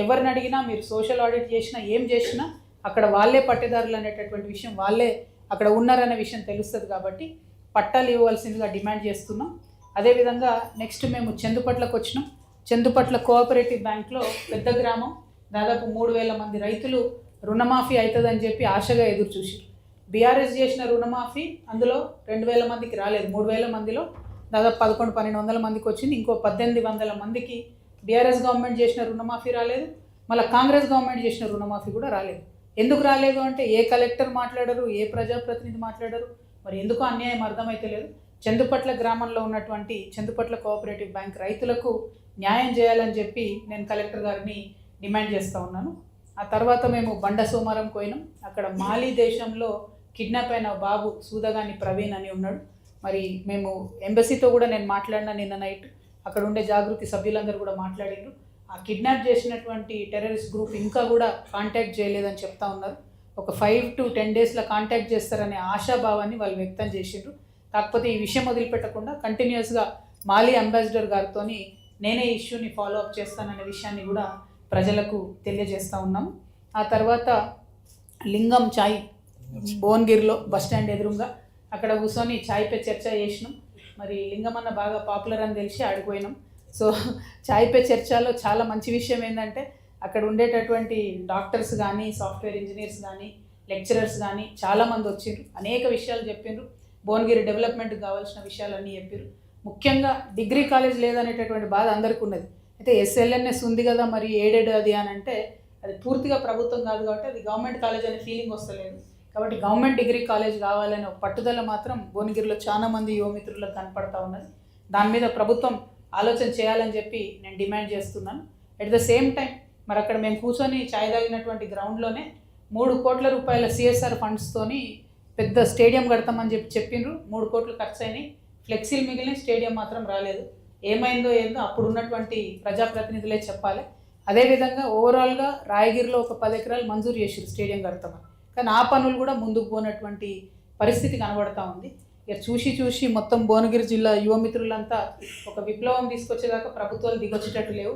ఎవరిని అడిగినా మీరు సోషల్ ఆడిట్ చేసినా ఏం చేసినా అక్కడ వాళ్ళే పట్టేదారులు అనేటటువంటి విషయం, వాళ్ళే అక్కడ ఉన్నారనే విషయం తెలుస్తుంది. కాబట్టి పట్టాలు ఇవ్వాల్సిందిగా డిమాండ్ చేస్తున్నాం. అదేవిధంగా నెక్స్ట్ మేము చందుపట్లకు వచ్చినాం. చందుపట్ల కోఆపరేటివ్ బ్యాంక్లో పెద్ద గ్రామం, దాదాపు 3,000 మంది రైతులు రుణమాఫీ అవుతుందని చెప్పి ఆశగా ఎదురు చూసారు. బీఆర్ఎస్ చేసిన రుణమాఫీ అందులో 2,000 మందికి రాలేదు. 3,000 మందిలో దాదాపు 1100-1200 మందికి వచ్చింది. ఇంకో 1,800 మందికి బీఆర్ఎస్ గవర్నమెంట్ చేసిన రుణమాఫీ రాలేదు. మళ్ళీ కాంగ్రెస్ గవర్నమెంట్ చేసిన రుణమాఫీ కూడా రాలేదు. ఎందుకు రాలేదు అంటే ఏ కలెక్టర్ మాట్లాడరు, ఏ ప్రజాప్రతినిధి మాట్లాడరు. మరి ఎందుకు అన్యాయం అర్థమైతే లేదు. చందుపట్ల గ్రామంలో ఉన్నటువంటి చందుపట్ల కోఆపరేటివ్ బ్యాంక్ రైతులకు న్యాయం చేయాలని చెప్పి నేను కలెక్టర్ గారిని డిమాండ్ చేస్తూ ఉన్నాను. ఆ తర్వాత మేము బండ సోమారం పోయినాం. అక్కడ మాలి దేశంలో కిడ్నాప్ అయిన బాబు సూదగాని ప్రవీణ్ అని ఉన్నాడు. మరి మేము ఎంబసీతో కూడా నేను మాట్లాడినా నిన్న నైట్. అక్కడ ఉండే జాగృతి సభ్యులందరూ కూడా మాట్లాడారు. ఆ కిడ్నాప్ చేసినటువంటి టెర్రరిస్ట్ గ్రూప్ ఇంకా కూడా కాంటాక్ట్ చేయలేదని చెప్తా ఉన్నారు. ఒక 5 to 10 డేస్లో కాంటాక్ట్ చేస్తారనే ఆశాభావాన్ని వాళ్ళు వ్యక్తం చేసిండ్రు. కాకపోతే ఈ విషయం వదిలిపెట్టకుండా కంటిన్యూస్గా మాలి అంబాసిడర్ గారితో నేనే ఇష్యూని ఫాలో అప్ చేస్తాననే విషయాన్ని కూడా ప్రజలకు తెలియజేస్తూ ఉన్నాము. ఆ తర్వాత లింగం చాయ్ భువనగిరిలో బస్టాండ్ ఎదురుగా అక్కడ కూర్చొని చాయ్ పే చర్చ చేసినాం. మరి లింగం అన్న బాగా పాపులర్ అని తెలిసి ఆడిపోయినాం. సో చాయ్ పే చర్చలో చాలా మంచి విషయం ఏంటంటే అక్కడ ఉండేటటువంటి డాక్టర్స్ కానీ, సాఫ్ట్వేర్ ఇంజనీర్స్ కానీ, లెక్చరర్స్ కానీ చాలామంది వచ్చిండ్రు. అనేక విషయాలు చెప్పిండ్రు. భువనగిరి డెవలప్మెంట్కి కావాల్సిన విషయాలన్నీ చెప్పారు. ముఖ్యంగా డిగ్రీ కాలేజ్ లేదనేటటువంటి బాధ అందరికీ ఉన్నది. అయితే ఎస్ఎల్ఎన్ఎస్ ఉంది కదా, మరి ఎయిడెడ్ అది అని అంటే అది పూర్తిగా ప్రభుత్వం కాదు కాబట్టి అది గవర్నమెంట్ కాలేజ్ అనే ఫీలింగ్ వస్తలేదు. కాబట్టి గవర్నమెంట్ డిగ్రీ కాలేజ్ కావాలనే ఒక పట్టుదల మాత్రం భువనగిరిలో చాలామంది యువమిత్రులకు కనపడతా ఉన్నది. దాని మీద ప్రభుత్వం ఆలోచన చేయాలని చెప్పి నేను డిమాండ్ చేస్తున్నాను. అట్ ద సేమ్ టైం మరి అక్కడ మేము కూర్చొని ఛాయ్ తాగినటువంటి గ్రౌండ్లోనే 3 కోట్ల రూపాయల సిఎస్ఆర్ ఫండ్స్తోని పెద్ద స్టేడియం కడతామని చెప్పిండ్రు. 3 కోట్లు ఖర్చు అయినాయి. ఫ్లెక్సీలు మిగిలిన స్టేడియం మాత్రం రాలేదు. ఏమైందో ఏందో అప్పుడు ఉన్నటువంటి ప్రజాప్రతినిధులే చెప్పాలి. అదేవిధంగా ఓవరాల్గా రాయగిరిలో ఒక 10 ఎకరాలు మంజూరు చేసారు స్టేడియం కడతామని. కానీ ఆ పనులు కూడా ముందుకు పోనటువంటి పరిస్థితి కనబడతా ఉంది. ఇక చూసి మొత్తం భువనగిరి జిల్లా యువమిత్రులంతా ఒక విప్లవం తీసుకొచ్చేదాకా ప్రభుత్వాలు దిగొచ్చేటట్టు లేవు.